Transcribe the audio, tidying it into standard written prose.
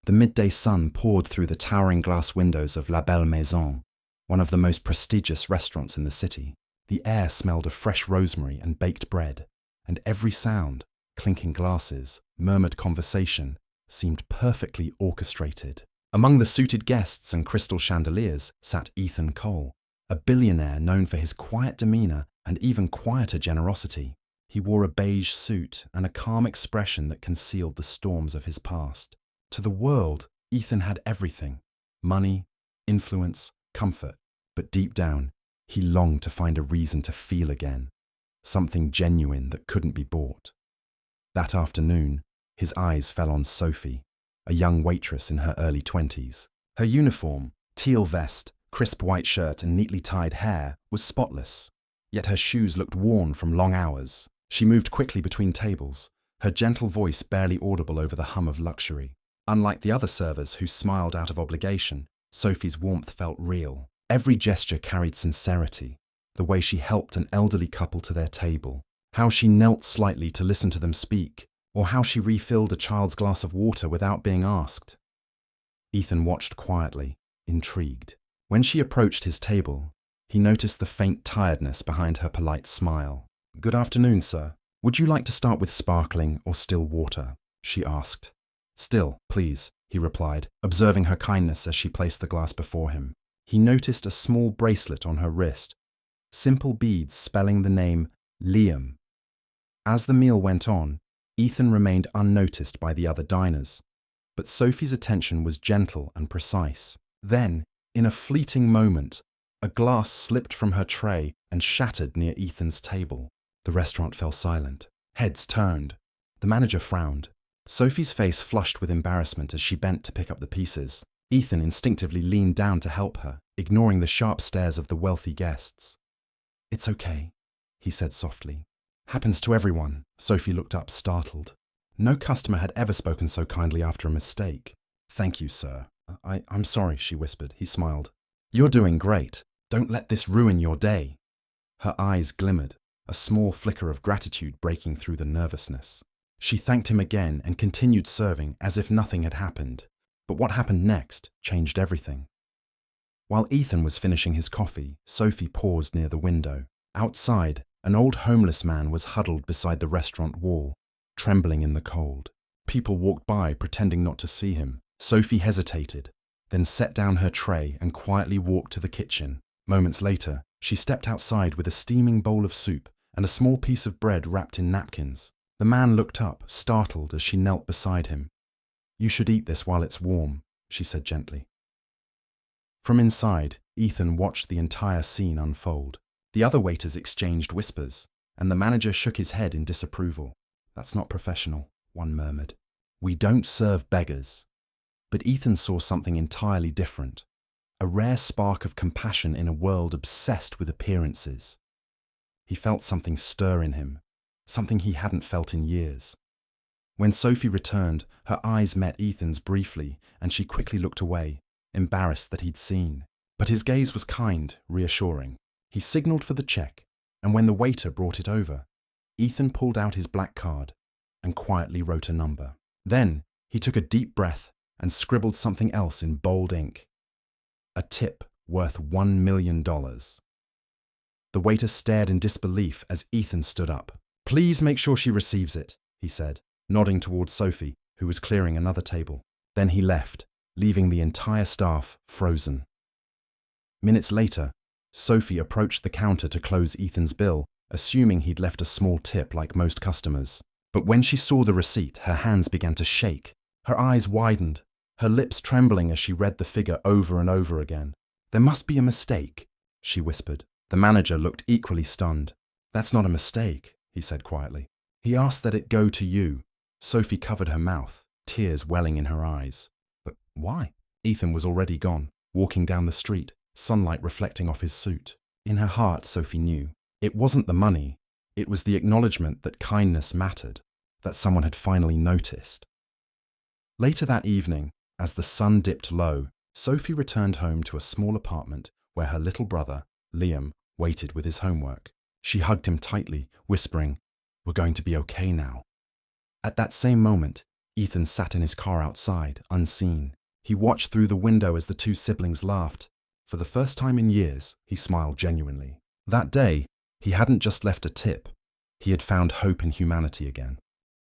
The midday sun poured through the towering glass windows of La Belle Maison, one of the most prestigious restaurants in the city. The air smelled of fresh rosemary and baked bread, and every sound, clinking glasses, murmured conversation, seemed perfectly orchestrated. Among the suited guests and crystal chandeliers sat Ethan Cole, a billionaire known for his quiet demeanor and even quieter generosity. He wore a beige suit and a calm expression that concealed the storms of his past. To the world, Ethan had everything: money, influence, comfort. But deep down, he longed to find a reason to feel again, something genuine that couldn't be bought. That afternoon, his eyes fell on Sophie, a young waitress in her early 20s. Her uniform, teal vest, crisp white shirt and neatly tied hair was spotless, yet her shoes looked worn from long hours. She moved quickly between tables, her gentle voice barely audible over the hum of luxury. Unlike the other servers who smiled out of obligation, Sophie's warmth felt real. Every gesture carried sincerity. The way she helped an elderly couple to their table, how she knelt slightly to listen to them speak, or how she refilled a child's glass of water without being asked. Ethan watched quietly, intrigued. When she approached his table, he noticed the faint tiredness behind her polite smile. "Good afternoon, sir. Would you like to start with sparkling or still water?" she asked. "Still, please," he replied, observing her kindness as she placed the glass before him. He noticed a small bracelet on her wrist, simple beads spelling the name Liam. As the meal went on, Ethan remained unnoticed by the other diners, but Sophie's attention was gentle and precise. Then, in a fleeting moment, a glass slipped from her tray and shattered near Ethan's table. The restaurant fell silent. Heads turned. The manager frowned. Sophie's face flushed with embarrassment as she bent to pick up the pieces. Ethan instinctively leaned down to help her, ignoring the sharp stares of the wealthy guests. "It's okay," he said softly. "Happens to everyone." Sophie looked up, startled. No customer had ever spoken so kindly after a mistake. "Thank you, sir. I'm sorry," she whispered. He smiled. "You're doing great. Don't let this ruin your day." Her eyes glimmered, a small flicker of gratitude breaking through the nervousness. She thanked him again and continued serving as if nothing had happened. But what happened next changed everything. While Ethan was finishing his coffee, Sophie paused near the window. Outside, an old homeless man was huddled beside the restaurant wall, trembling in the cold. People walked by, pretending not to see him. Sophie hesitated, then set down her tray and quietly walked to the kitchen. Moments later, she stepped outside with a steaming bowl of soup and a small piece of bread wrapped in napkins. The man looked up, startled, as she knelt beside him. "You should eat this while it's warm," she said gently. From inside, Ethan watched the entire scene unfold. The other waiters exchanged whispers, and the manager shook his head in disapproval. "That's not professional," one murmured. "We don't serve beggars." But Ethan saw something entirely different, a rare spark of compassion in a world obsessed with appearances. He felt something stir in him, something he hadn't felt in years. When Sophie returned, her eyes met Ethan's briefly, and she quickly looked away, embarrassed that he'd seen. But his gaze was kind, reassuring. He signaled for the check, and when the waiter brought it over, Ethan pulled out his black card and quietly wrote a number. Then he took a deep breath and scribbled something else in bold ink. A tip worth $1 million. The waiter stared in disbelief as Ethan stood up. "Please make sure she receives it," he said, nodding towards Sophie, who was clearing another table. Then he left, leaving the entire staff frozen. Minutes later, Sophie approached the counter to close Ethan's bill, assuming he'd left a small tip like most customers. But when she saw the receipt, her hands began to shake. Her eyes widened, her lips trembling as she read the figure over and over again. "There must be a mistake," she whispered. The manager looked equally stunned. "That's not a mistake," he said quietly. "He asked that it go to you." Sophie covered her mouth, tears welling in her eyes. "But why?" Ethan was already gone, walking down the street, sunlight reflecting off his suit. In her heart, Sophie knew. It wasn't the money. It was the acknowledgement that kindness mattered, that someone had finally noticed. Later that evening, as the sun dipped low, Sophie returned home to a small apartment where her little brother, Liam, waited with his homework. She hugged him tightly, whispering, "We're going to be okay now." At that same moment, Ethan sat in his car outside, unseen. He watched through the window as the two siblings laughed. For the first time in years, he smiled genuinely. That day, he hadn't just left a tip. He had found hope in humanity again.